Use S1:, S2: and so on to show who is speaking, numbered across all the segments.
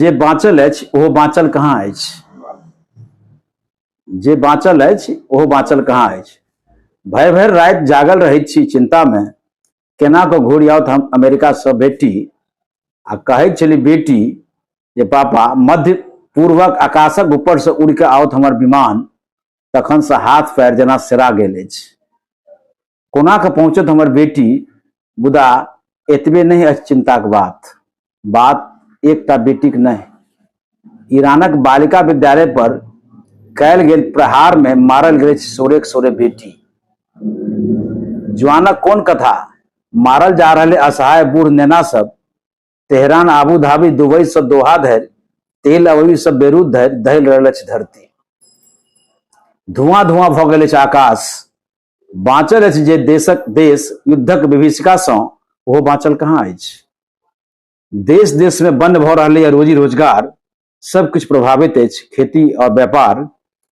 S1: जे बाँचल अछि ओहो बाँचल कहाँ अछि। जे बाँचल अछि ओहो बाँचल कहाँ अछि। भरि भरि राति जागल रहैत छी चिंता में, केना कऽ घुरि आओत हम अमेरिका से बेटी। आ कहैत छली बेटी जे पापा मध्य पूर्वक आकाशक ऊपर से उड़ के आओत हमर विमान, तखन से हाथ पैर जेना सेरा गेल अछि। कोना कऽ पहुँचत हमर बेटी, मुदा एतबे नहीं अछि चिंताक बात। बात एकटा बेटीक नहीं, ईरानक बालिका विद्यालय पर कयल गेल प्रहार में मारल गेल सोरे सोरे बेटी। जुआनक कोन कथा, मारल जा रहे असहाय बूढ़ नेना सब। तेहरान आबू धाबी दुबई से दोहा धरि, तेल अवयवी से बेरूत धरि दहल रहल अछि धरती। धुआं धुआं भऽ गेल अछि आकाश, बाँचल अछि जे देश युद्धक विभीषिका सँ, ओहो बाँचल कहाँ अछि। देश देश में बंद भऽ रहलै रोजी रोजगार, सब कुछ प्रभावित अछि। खेती और व्यापार,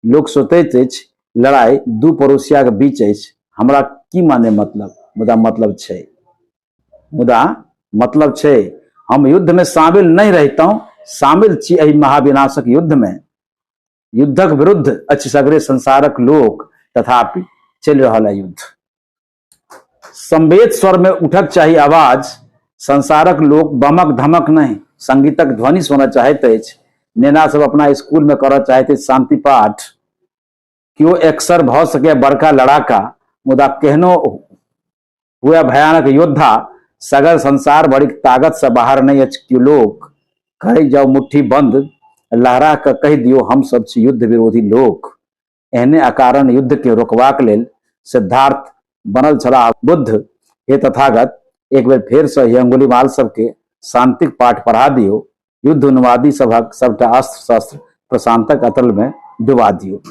S1: लोक सोचैत अछि लड़ाई दू पड़ोसिया के बीच अछि। हमरा की माने मतलब, मुदा मतलब छै हम युद्ध में शामिल नहीं रहितौं, शामिल छी एहि महाविनाशक युद्ध में। युद्धक विरुद्ध अछि सगरे संसारक लोक, तथापि चलि रहल है युद्ध। संवेद स्वर में उठक चाही आवाज, संसारक लोक बमक धमक नहीं संगीतक ध्वनि सुनना चाहैत अछि। नेना सब अपना स्कूल में करऽ चाहैत अछि शांति पाठ। क्यों अक्सर भऽ सके बड़का लड़ाका, मुदा केहनो हुए भयानक योद्धा। सगर संसार बड़ी ताकत से बाहर नहीं अछि क्यों लोक। कहि जाओ मुट्ठी बंद, लहरा के कहि दियो हम सब छी युद्ध विरोधी लोक। एहने अकारण युद्ध के रोकबाक लेल सिद्धार्थ बनल छलाह बुद्ध। हे तथागत, एक बेर फेर से ही अंगुलीमाल सबके शांतिक पाठ पढ़ा दियो। युद्ध उन्मादी सभक सबटा अस्त्र शस्त्र प्रशांतक अतल में डुबा दियो।